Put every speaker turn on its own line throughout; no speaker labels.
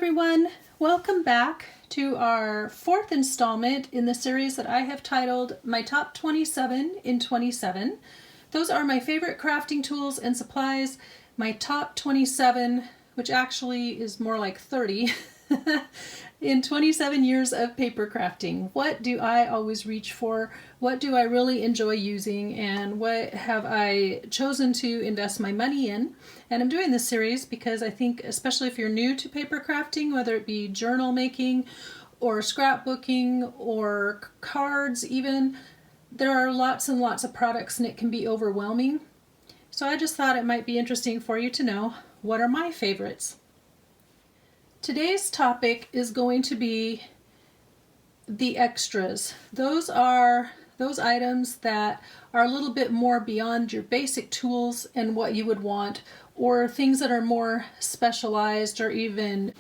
everyone, welcome back to our fourth installment in the series that I have titled My Top 27 in 27. Those are my favorite crafting tools and supplies, my top 27, which actually is more like 30, in 27 years of paper crafting. What do I always reach for? What do I really enjoy using? And what have I chosen to invest my money in? And I'm doing this series because I think, especially if you're new to paper crafting, whether it be journal making or scrapbooking or cards even, there are lots and lots of products and it can be overwhelming. So I just thought it might be interesting for you to know what are my favorites. Today's topic is going to be the extras. Those are those items that are a little bit more beyond your basic tools and what you would want, or things that are more specialized, or even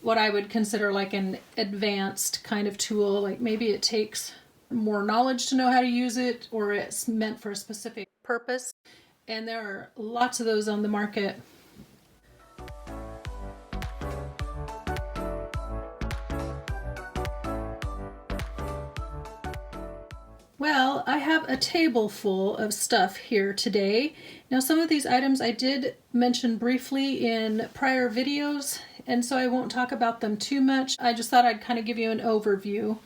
what I would consider like an advanced kind of tool. Like maybe it takes more knowledge to know how to use it, or it's meant for a specific purpose. And there are lots of those on the market. Well, I have a table full of stuff here today. Now, some of these items I did mention briefly in prior videos, and so I won't talk about them too much. I just thought I'd kind of give you an overview.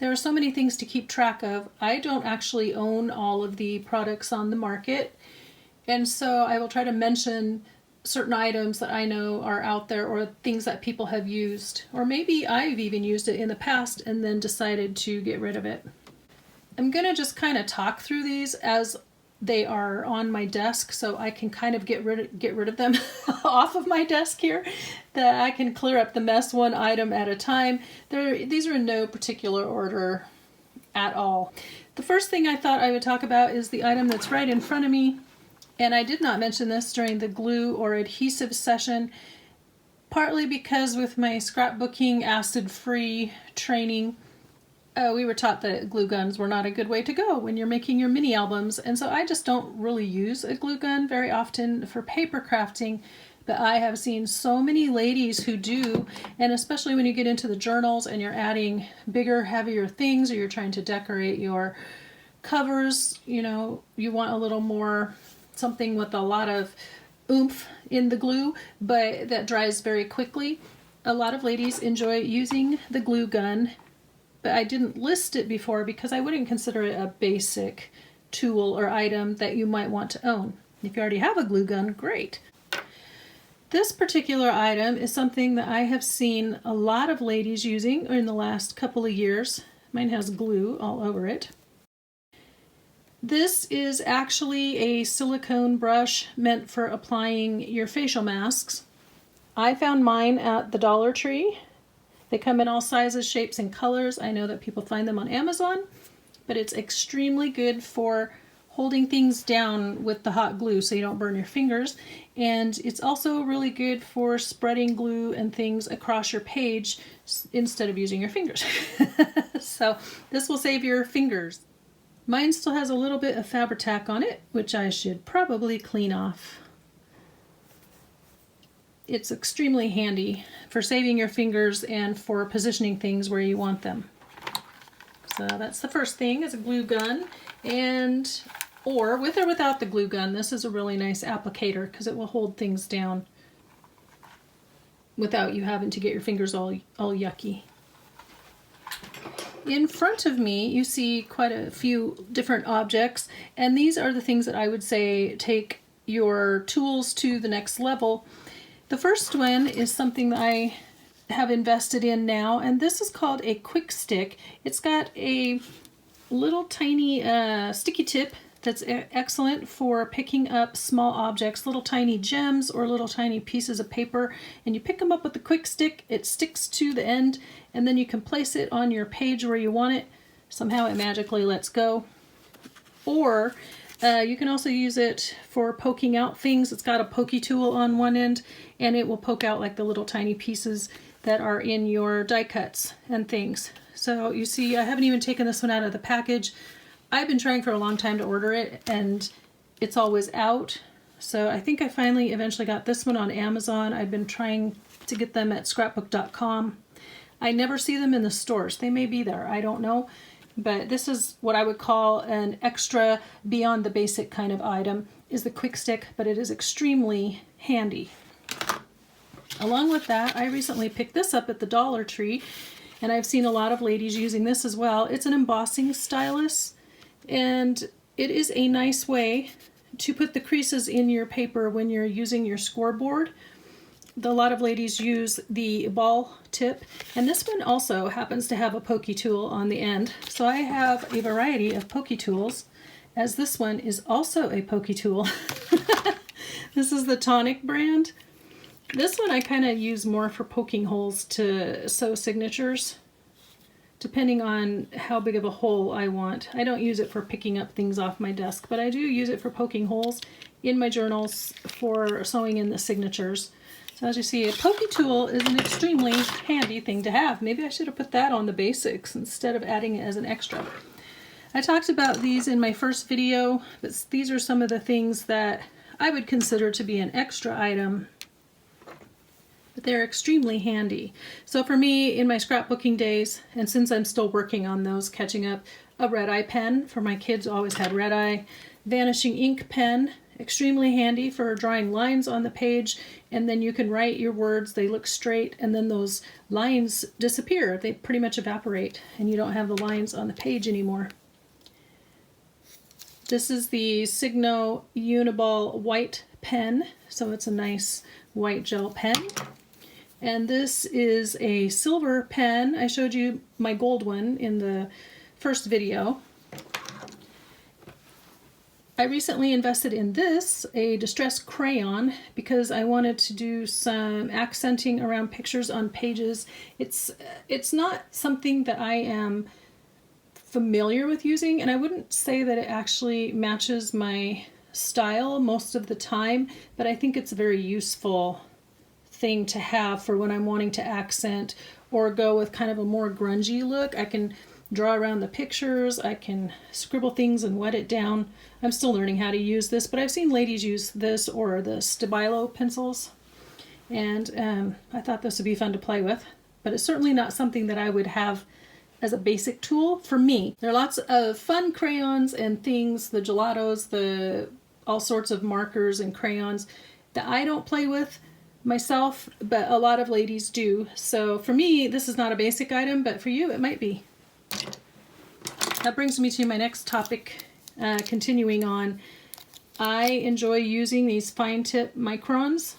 There are so many things to keep track of. I don't actually own all of the products on the market, and so I will try to mention certain items that I know are out there, or things that people have used, or maybe I've even used it in the past and then decided to get rid of it. I'm going to just kind of talk through these as they are on my desk, so I can kind of get rid of them off of my desk here, that I can clear up the mess one item at a time. These are in no particular order at all. The first thing I thought I would talk about is the item that's right in front of me, and I did not mention this during the glue or adhesive session, partly because with my scrapbooking acid-free training, we were taught that glue guns were not a good way to go when you're making your mini albums, and so I just don't really use a glue gun very often for paper crafting, but I have seen so many ladies who do, and especially when you get into the journals and you're adding bigger, heavier things, or you're trying to decorate your covers, you know, you want a little more, something with a lot of oomph in the glue, but that dries very quickly. A lot of ladies enjoy using the glue gun, but I didn't list it before because I wouldn't consider it a basic tool or item that you might want to own. If you already have a glue gun, great. This particular item is something that I have seen a lot of ladies using in the last couple of years. Mine has glue all over it. This is actually a silicone brush meant for applying your facial masks. I found mine at the Dollar Tree. They come in all sizes, shapes, and colors. I know that people find them on Amazon, but it's extremely good for holding things down with the hot glue so you don't burn your fingers. And it's also really good for spreading glue and things across your page instead of using your fingers. So this will save your fingers. Mine still has a little bit of Fabri-Tac on it, which I should probably clean off. It's extremely handy for saving your fingers and for positioning things where you want them. So that's the first thing, is a glue gun. And or with or without the glue gun, this is a really nice applicator because it will hold things down without you having to get your fingers all yucky. In front of me, you see quite a few different objects, and these are the things that I would say take your tools to the next level. The first one is something that I have invested in now, and this is called a quick stick. It's got a little tiny sticky tip that's excellent for picking up small objects, little tiny gems or little tiny pieces of paper, and you pick them up with the quick stick. It sticks to the end, and then you can place it on your page where you want it. Somehow it magically lets go. Or you can also use it for poking out things. It's got a pokey tool on one end, and it will poke out like the little tiny pieces that are in your die cuts and things. So you see, I haven't even taken this one out of the package. I've been trying for a long time to order it, and it's always out. So I think I finally eventually got this one on Amazon. I've been trying to get them at scrapbook.com. I never see them in the stores. They may be there, I don't know. But this is what I would call an extra beyond the basic kind of item, is the quick stick, but it is extremely handy. Along with that, I recently picked this up at the Dollar Tree, and I've seen a lot of ladies using this as well. It's an embossing stylus, and it is a nice way to put the creases in your paper when you're using your scoreboard. A lot of ladies use the ball tip, and this one also happens to have a pokey tool on the end. So I have a variety of pokey tools, as this one is also a pokey tool. This is the Tonic brand. This one I kind of use more for poking holes to sew signatures, depending on how big of a hole I want. I don't use it for picking up things off my desk, but I do use it for poking holes in my journals for sewing in the signatures. So as you see, a pokey tool is an extremely handy thing to have. Maybe I should have put that on the basics instead of adding it as an extra. I talked about these in my first video, but these are some of the things that I would consider to be an extra item, but they're extremely handy. So for me, in my scrapbooking days, and since I'm still working on those, catching up, a red eye pen for my kids, always had red eye. Vanishing ink pen, extremely handy for drawing lines on the page, and then you can write your words, they look straight, and then those lines disappear. They pretty much evaporate, and you don't have the lines on the page anymore. This is the Signo Uniball white pen, so it's a nice white gel pen. And this is a silver pen. I showed you my gold one in the first video. I recently invested in this, a distress crayon, because I wanted to do some accenting around pictures on pages. It's not something that I am familiar with using, and I wouldn't say that it actually matches my style most of the time, but I think it's a very useful thing to have for when I'm wanting to accent or go with kind of a more grungy look. I can draw around the pictures, I can scribble things and wet it down. I'm still learning how to use this, but I've seen ladies use this or the Stabilo pencils, and I thought this would be fun to play with, but it's certainly not something that I would have as a basic tool for me. There are lots of fun crayons and things, the gelatos, all sorts of markers and crayons that I don't play with myself, but a lot of ladies do. So for me, this is not a basic item, but for you, it might be. That brings me to my next topic, continuing on. I enjoy using these fine tip microns,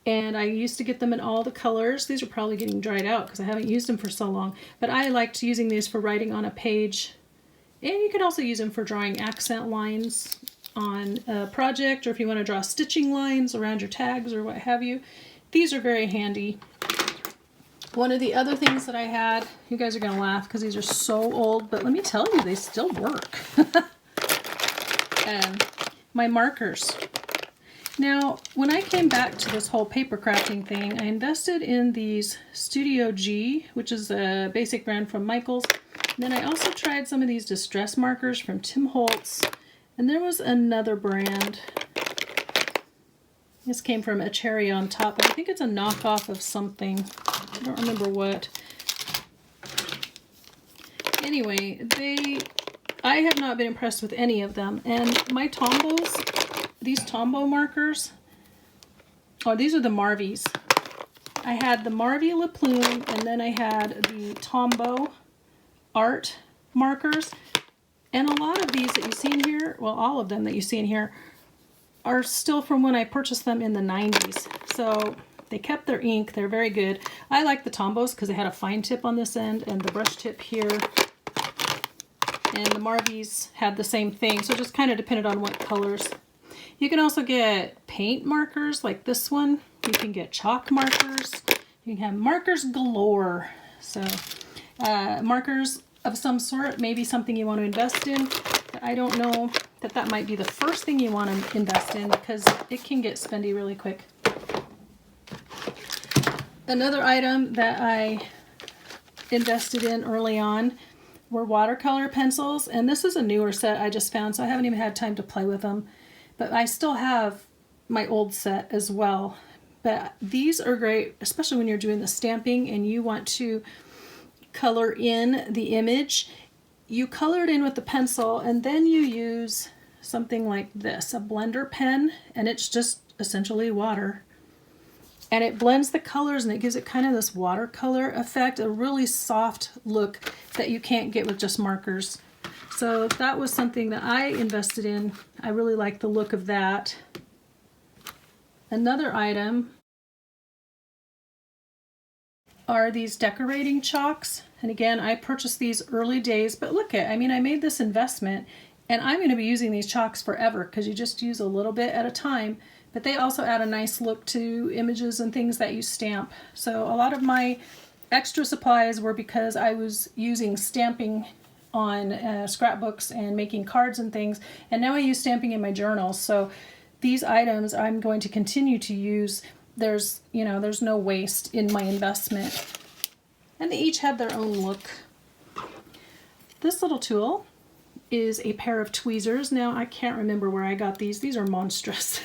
and I used to get them in all the colors. These are probably getting dried out because I haven't used them for so long, but I liked using these for writing on a page, and you can also use them for drawing accent lines on a project, or if you want to draw stitching lines around your tags or what have you. These are very handy. One of the other things that I had, you guys are going to laugh because these are so old, but let me tell you, they still work. My markers. Now, when I came back to this whole paper crafting thing, I invested in these Studio G, which is a basic brand from Michaels. And then I also tried some of these distress markers from Tim Holtz. And there was another brand. This came from A Cherry on Top, but I think it's a knockoff of something. I don't remember what. Anyway, I have not been impressed with any of them. And my Tombos, these Tombow markers, oh, these are the Marvies. I had the Marvie La Plume, and then I had the Tombow Art markers. And a lot of these that you see in here, well, all of them that you see in here, are still from when I purchased them in the 90s. So they kept their ink. They're very good. I like the Tombows because they had a fine tip on this end and the brush tip here. And the Marvies had the same thing. So it just kind of depended on what colors. You can also get paint markers like this one. You can get chalk markers. You can have markers galore. So markers of some sort may be something you want to invest in. But I don't know that might be the first thing you want to invest in because it can get spendy really quick. Another item that I invested in early on were watercolor pencils, and this is a newer set I just found, so I haven't even had time to play with them. but I still have my old set as well. But these are great, especially when you're doing the stamping and you want to color in the image. You color it in with the pencil, and then you use something like this, a blender pen, and it's just essentially water. And it blends the colors and it gives it kind of this watercolor effect, a really soft look that you can't get with just markers. So that was something that I invested in. I really like the look of that. Another item are these decorating chalks. And again, I purchased these early days, but look at, I mean, I made this investment and I'm going to be using these chalks forever because you just use a little bit at a time, but they also add a nice look to images and things that you stamp. So a lot of my extra supplies were because I was using stamping on scrapbooks and making cards and things, and now I use stamping in my journals. So these items I'm going to continue to use. There's no waste in my investment. And they each have their own look. This little tool is a pair of tweezers. Now I can't remember where I got these. These are monstrous.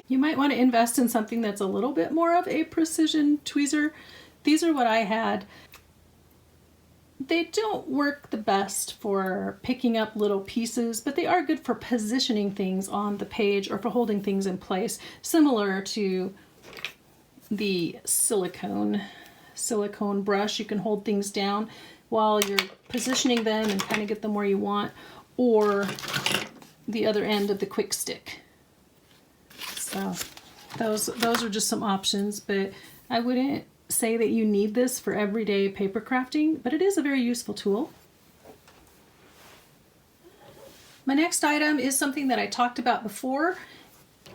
You might want to invest in something that's a little bit more of a precision tweezer. These are what I had. They don't work the best for picking up little pieces, but they are good for positioning things on the page or for holding things in place, similar to the silicone brush. You can hold things down while you're positioning them and kind of get them where you want, or the other end of the quick stick. So those are just some options, but I wouldn't say that you need this for everyday paper crafting, but it is a very useful tool. My next item is something that I talked about before,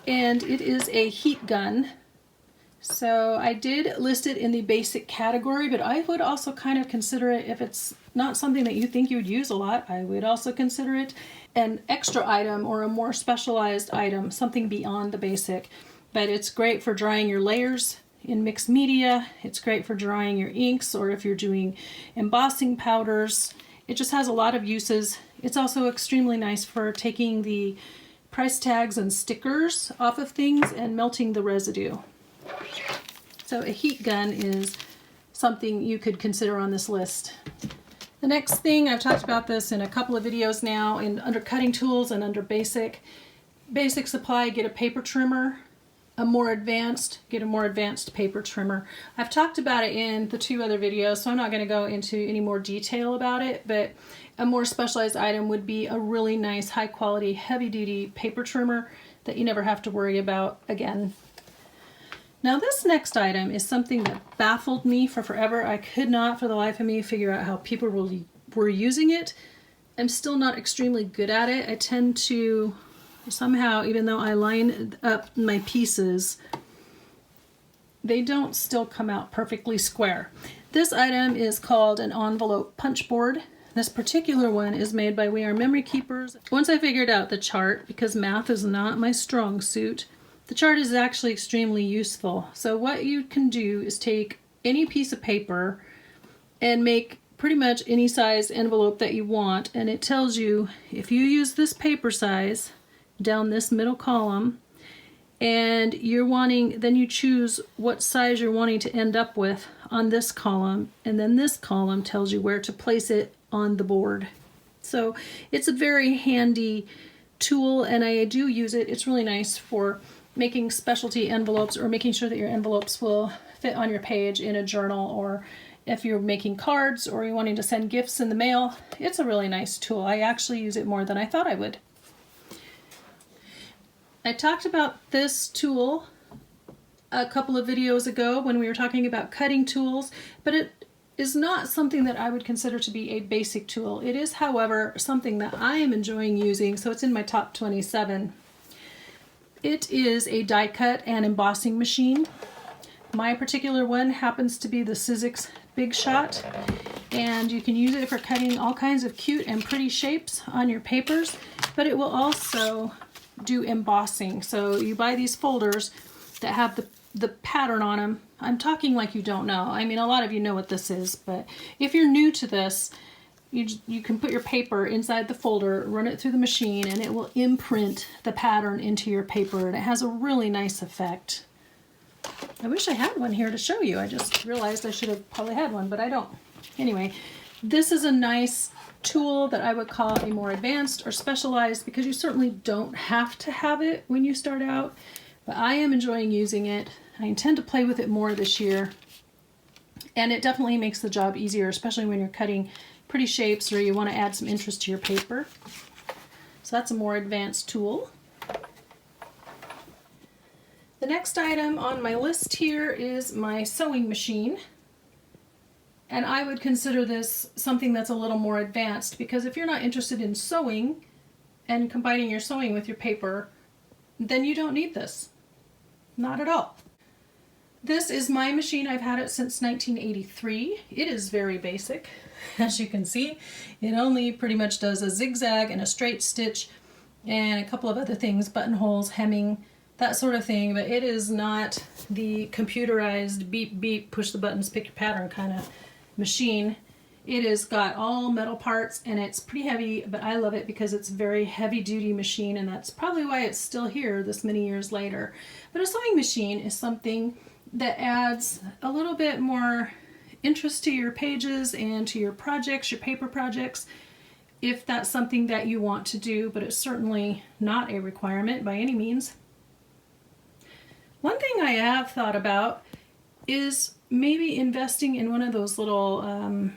and it is a heat gun. So I did list it in the basic category, but I would also kind of consider it, if it's not something that you think you would use a lot, I would also consider it an extra item or a more specialized item, something beyond the basic. But it's great for drying your layers in mixed media. It's great for drying your inks, or if you're doing embossing powders. It just has a lot of uses. It's also extremely nice for taking the price tags and stickers off of things and melting the residue. So a heat gun is something you could consider on this list. The next thing, I've talked about this in a couple of videos now, under cutting tools and under basic supply, get a paper trimmer. Get a more advanced paper trimmer. I've talked about it in the 2 other videos, so I'm not going to go into any more detail about it, but a more specialized item would be a really nice, high quality, heavy duty paper trimmer that you never have to worry about again. Now this next item is something that baffled me for forever. I could not for the life of me figure out how people were using it. I'm still not extremely good at it. I tend to somehow, even though I line up my pieces, they don't still come out perfectly square. This item is called an envelope punch board. This particular one is made by We Are Memory Keepers. Once I figured out the chart, because math is not my strong suit, the chart is actually extremely useful. So what you can do is take any piece of paper and make pretty much any size envelope that you want, and it tells you if you use this paper size down this middle column, and then you choose what size you're wanting to end up with on this column, and then this column tells you where to place it on the board. So it's a very handy tool, and I do use it. It's really nice for making specialty envelopes, or making sure that your envelopes will fit on your page in a journal, or if you're making cards or you're wanting to send gifts in the mail. It's a really nice tool. I actually use it more than I thought I would. I talked about this tool a couple of videos ago when we were talking about cutting tools, but it is not something that I would consider to be a basic tool. It is, however, something that I am enjoying using, so it's in my top 27. It is a die cut and embossing machine. My particular one happens to be the Sizzix Big Shot, and you can use it for cutting all kinds of cute and pretty shapes on your papers, but it will also do embossing. So you buy these folders that have the pattern on them. I'm talking like you don't know. I mean, a lot of you know what this is, but if you're new to this, you can put your paper inside the folder, run it through the machine, and it will imprint the pattern into your paper, and it has a really nice effect. I wish I had one here to show you. I just realized I should have probably had one, but I don't. Anyway, this is a nice tool that I would call a more advanced or specialized, because you certainly don't have to have it when you start out, but I am enjoying using it. I intend to play with it more this year, and it definitely makes the job easier, especially when you're cutting pretty shapes or you want to add some interest to your paper. So that's a more advanced tool. The next item on my list here is my sewing machine. And I would consider this something that's a little more advanced, because if you're not interested in sewing and combining your sewing with your paper, then you don't need this. Not at all. This is my machine. I've had it since 1983. It is very basic. As you can see, it only pretty much does a zigzag and a straight stitch and a couple of other things, buttonholes, hemming, that sort of thing, but it is not the computerized beep beep, push the buttons, pick your pattern kind of machine. It has got all metal parts and it's pretty heavy, but I love it because it's a very heavy duty machine, and that's probably why it's still here this many years later. But a sewing machine is something that adds a little bit more interest to your pages and to your projects, your paper projects, if that's something that you want to do, but it's certainly not a requirement by any means. One thing I have thought about is maybe investing in one of those little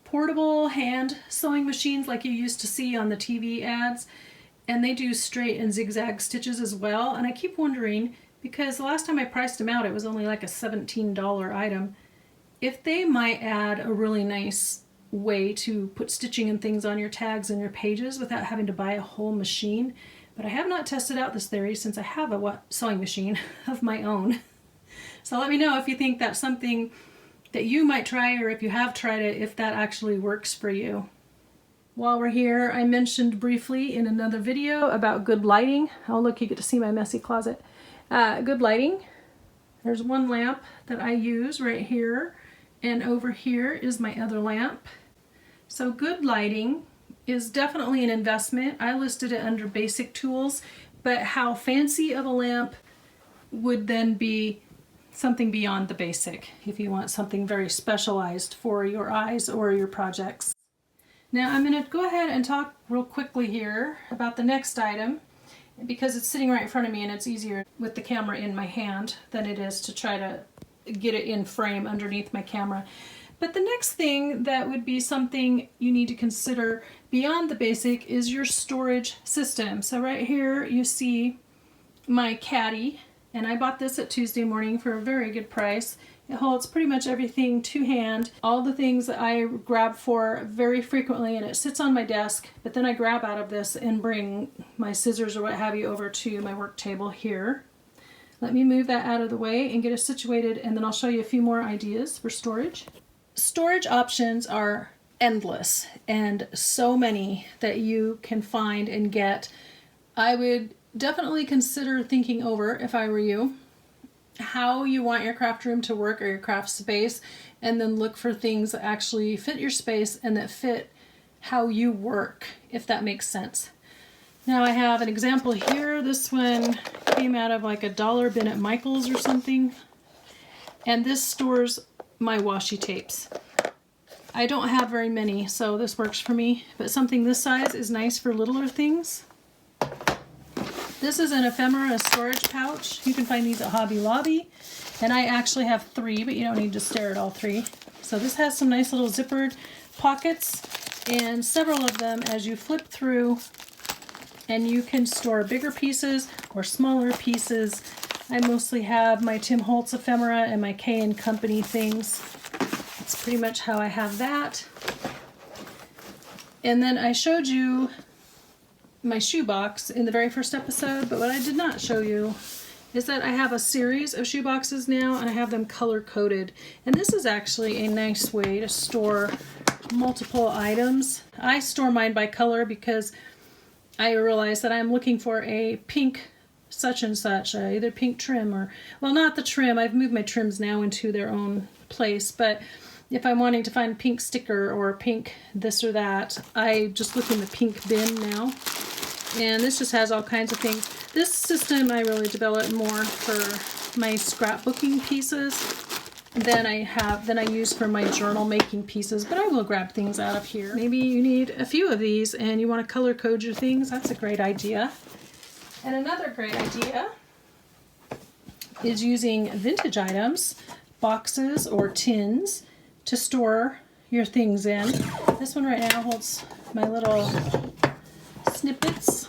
portable hand sewing machines like you used to see on the TV ads, and they do straight and zigzag stitches as well. And I keep wondering, because the last time I priced them out it was only like a $17 item, if they might add a really nice way to put stitching and things on your tags and your pages without having to buy a whole machine. But I have not tested out this theory since I have a sewing machine of my own. So let me know if you think that's something that you might try, or if you have tried it, if that actually works for you. While we're here, I mentioned briefly in another video about good lighting. Oh look, you get to see my messy closet. Good lighting. There's one lamp that I use right here, and over here is my other lamp. So good lighting is definitely an investment. I listed it under basic tools, but how fancy of a lamp would then be something beyond the basic if you want something very specialized for your eyes or your projects. Now I'm going to go ahead and talk real quickly here about the next item, because it's sitting right in front of me and it's easier with the camera in my hand than it is to try to get it in frame underneath my camera. But the next thing that would be something you need to consider beyond the basic is your storage system. So right here you see my caddy, and I bought this at Tuesday Morning for a very good price. It holds pretty much everything to hand, all the things that I grab for very frequently, and it sits on my desk, but then I grab out of this and bring my scissors or what have you over to my work table here. Let me move that out of the way and get it situated, and then I'll show you a few more ideas for storage. Storage options are endless, and so many that you can find and get. I would definitely consider thinking over, if I were you, how you want your craft room to work or your craft space, and then look for things that actually fit your space and that fit how you work, if that makes sense. Now I have an example here. This one came out of like a dollar bin at Michael's or something, and this stores my washi tapes. I don't have very many, so this works for me, but something this size is nice for littler things. This is an ephemera storage pouch. You can find these at Hobby Lobby, and I actually have 3, but you don't need to stare at all 3. So this has some nice little zippered pockets, and several of them as you flip through, and you can store bigger pieces or smaller pieces. I mostly have my Tim Holtz ephemera and my K & Company things. That's pretty much how I have that. And then I showed you my shoebox in the very first episode, but what I did not show you is that I have a series of shoeboxes now, and I have them color-coded. And this is actually a nice way to store multiple items. I store mine by color because I realize that I'm looking for a pink such and such, either pink trim or, well, not the trim. I've moved my trims now into their own place, but if I'm wanting to find pink sticker or pink this or that, I just look in the pink bin now. And this just has all kinds of things. This system I really developed more for my scrapbooking pieces than I use for my journal making pieces, but I will grab things out of here. Maybe you need a few of these and you want to color code your things. That's a great idea. And another great idea is using vintage items, boxes or tins, to store your things in. This one right now holds my little snippets.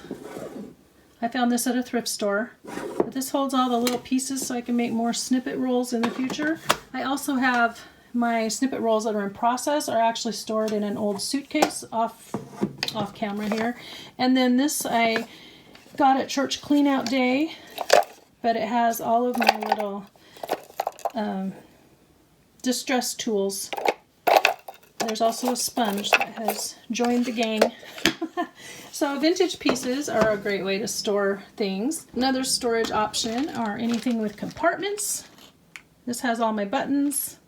I found this at a thrift store. But this holds all the little pieces so I can make more snippet rolls in the future. I also have my snippet rolls that are in process are actually stored in an old suitcase off camera here. And then this I got at church clean out day, but it has all of my little distress tools. There's also a sponge that has joined the gang. So vintage pieces are a great way to store things. Another storage option are anything with compartments. This has all my buttons.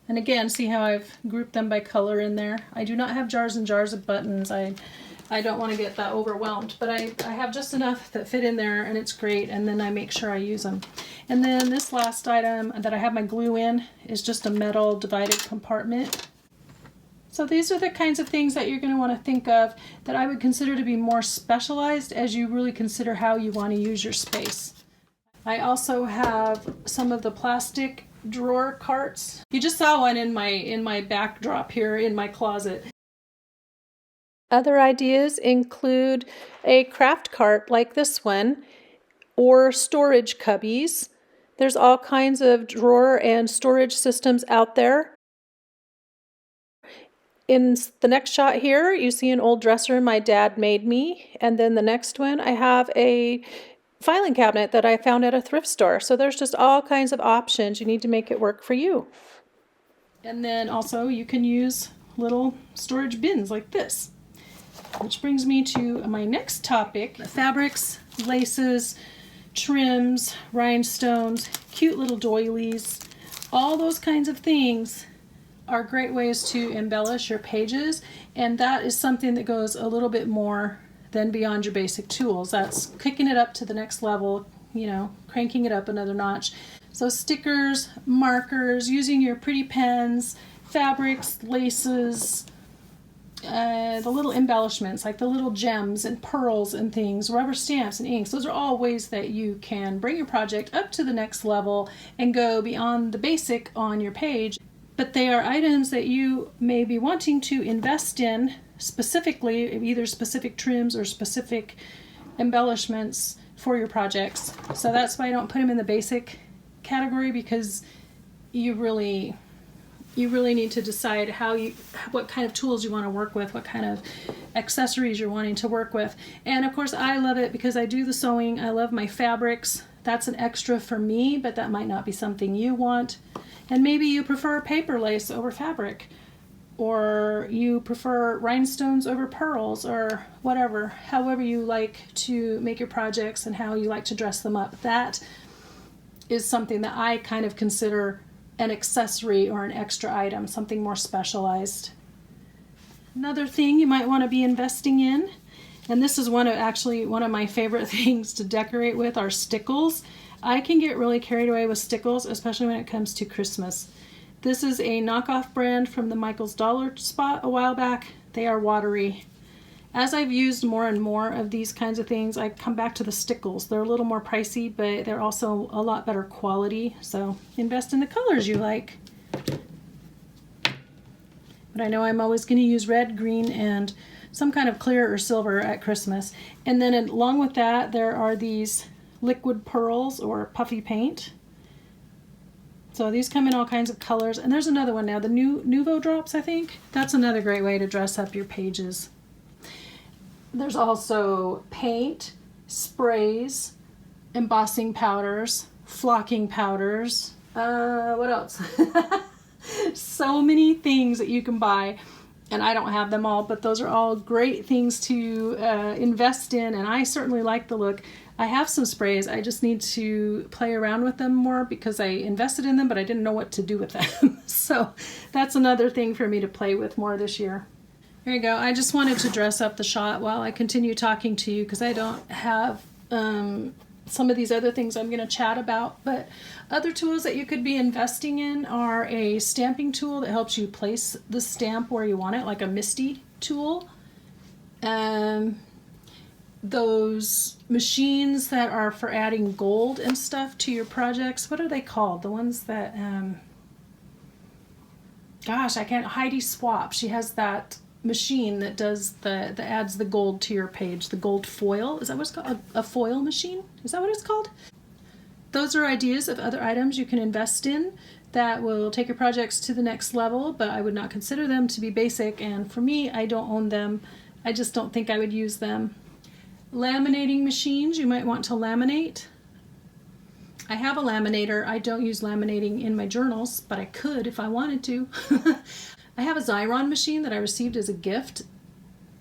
And again, see how I've grouped them by color in there. I do not have jars and jars of buttons. I don't want to get that overwhelmed, but I have just enough that fit in there, and it's great, and then I make sure I use them. And then this last item that I have my glue in is just a metal divided compartment. So these are the kinds of things that you're going to want to think of that I would consider to be more specialized as you really consider how you want to use your space. I also have some of the plastic drawer carts. You just saw one in my backdrop here in my closet. Other ideas include a craft cart like this one, or storage cubbies. There's all kinds of drawer and storage systems out there. In the next shot here, you see an old dresser my dad made me, and then the next one I have a filing cabinet that I found at a thrift store. So there's just all kinds of options. You need to make it work for you. And then also you can use little storage bins like this. Which brings me to my next topic: fabrics, laces, trims, rhinestones, cute little doilies. All those kinds of things are great ways to embellish your pages, and that is something that goes a little bit more than beyond your basic tools. That's kicking it up to the next level, you know, cranking it up another notch. So stickers, markers, using your pretty pens, fabrics, laces, the little embellishments like the little gems and pearls and things, rubber stamps and inks. Those are all ways that you can bring your project up to the next level and go beyond the basic on your page. But they are items that you may be wanting to invest in specifically, either specific trims or specific embellishments for your projects. So that's why I don't put them in the basic category, because you really need to decide what kind of tools you want to work with, what kind of accessories you're wanting to work with. And of course I love it because I do the sewing. I love my fabrics. That's an extra for me, but that might not be something you want. And maybe you prefer paper lace over fabric, or you prefer rhinestones over pearls, or whatever, however you like to make your projects and how you like to dress them up. That is something that I kind of consider an accessory or an extra item, something more specialized. Another thing you might want to be investing in, and this is one of my favorite things to decorate with, are stickles. I can get really carried away with stickles, especially when it comes to Christmas. This is a knockoff brand from the Michael's Dollar Spot a while back. They are watery. As I've used more and more of these kinds of things, I come back to the stickles. They're a little more pricey, but they're also a lot better quality. So invest in the colors you like. But I know I'm always going to use red, green, and some kind of clear or silver at Christmas. And then along with that, there are these liquid pearls or puffy paint. So these come in all kinds of colors. And there's another one now, the Nuvo Drops, I think. That's another great way to dress up your pages. There's also paint, sprays, embossing powders, flocking powders. What else? So many things that you can buy, and I don't have them all, but those are all great things to invest in, and I certainly like the look I have some sprays. I just need to play around with them more because I invested in them, but I didn't know what to do with them. So that's another thing for me to play with more this year. There you go. I just wanted to dress up the shot while I continue talking to you because I don't have some of these other things I'm going to chat about. But other tools that you could be investing in are a stamping tool that helps you place the stamp where you want it, like a MISTI tool. Those machines that are for adding gold and stuff to your projects, what are they called? The ones that, gosh, I can't, Heidi Swap, she has that machine that does that adds the gold to your page, the gold foil. Is that what it's called? A foil machine? Is that what it's called? Those are ideas of other items you can invest in that will take your projects to the next level, but I would not consider them to be basic, and for me, I don't own them. I just don't think I would use them. Laminating machines, you might want to laminate. I have a laminator. I don't use laminating in my journals, but I could if I wanted to. I have a Xyron machine that I received as a gift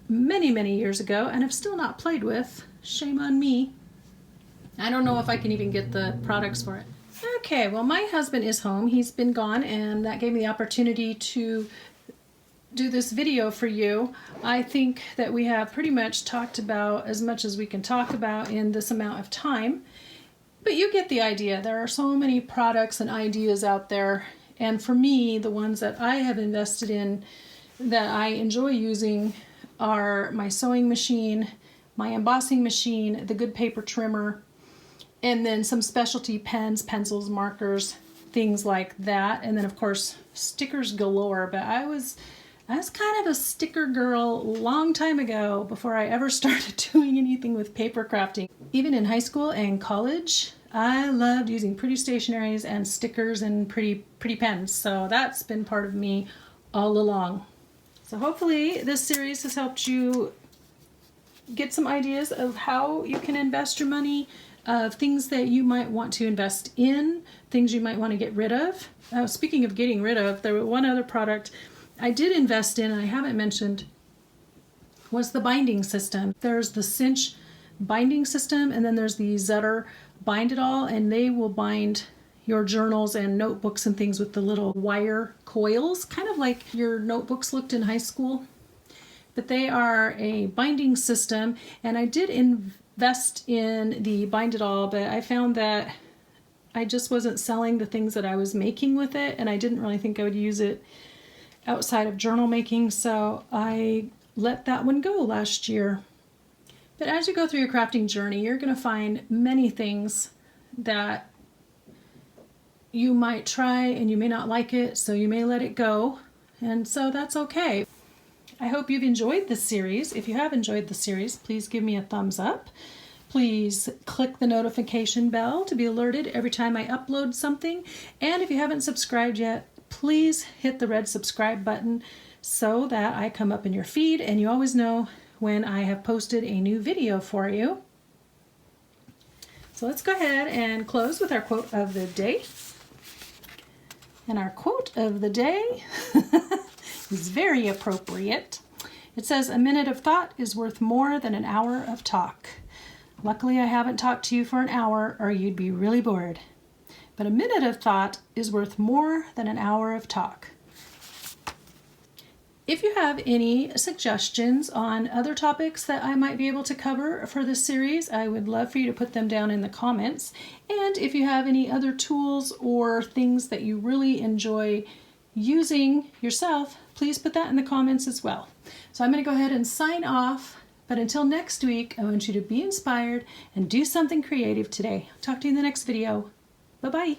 many, many years ago and have still not played with. Shame on me. I don't know if I can even get the products for it. Okay, well, my husband is home. He's been gone, and that gave me the opportunity to do this video for you. I think that we have pretty much talked about as much as we can talk about in this amount of time, but you get the idea. There are so many products and ideas out there, and for me, the ones that I have invested in that I enjoy using are my sewing machine, my embossing machine, the good paper trimmer, and then some specialty pens, pencils, markers, things like that, and then of course stickers galore. But I was kind of a sticker girl a long time ago before I ever started doing anything with paper crafting. Even in high school and college, I loved using pretty stationeries and stickers and pretty pens. So that's been part of me all along. So hopefully this series has helped you get some ideas of how you can invest your money, of things that you might want to invest in, things you might want to get rid of. Speaking of getting rid of, there was one other product I did invest in and I haven't mentioned was the binding system. There's the Cinch binding system, and then there's the Zutter Bind It All, and they will bind your journals and notebooks and things with the little wire coils, kind of like your notebooks looked in high school. But they are a binding system, and I did invest in the Bind It All, but I found that I just wasn't selling the things that I was making with it, and I didn't really think I would use it outside of journal making, so I let that one go last year. But as you go through your crafting journey, you're going to find many things that you might try and you may not like it, so you may let it go, and so that's okay. I hope you've enjoyed this series. If you have enjoyed the series, please give me a thumbs up. Please click the notification bell to be alerted every time I upload something, and if you haven't subscribed yet, please hit the red subscribe button so that I come up in your feed and you always know when I have posted a new video for you. So let's go ahead and close with our quote of the day. And our quote of the day is very appropriate. It says, "A minute of thought is worth more than an hour of talk." Luckily, I haven't talked to you for an hour or you'd be really bored. But a minute of thought is worth more than an hour of talk. If you have any suggestions on other topics that I might be able to cover for this series, I would love for you to put them down in the comments. And if you have any other tools or things that you really enjoy using yourself, please put that in the comments as well. So I'm going to go ahead and sign off. But until next week, I want you to be inspired and do something creative today. Talk to you in the next video. Bye-bye.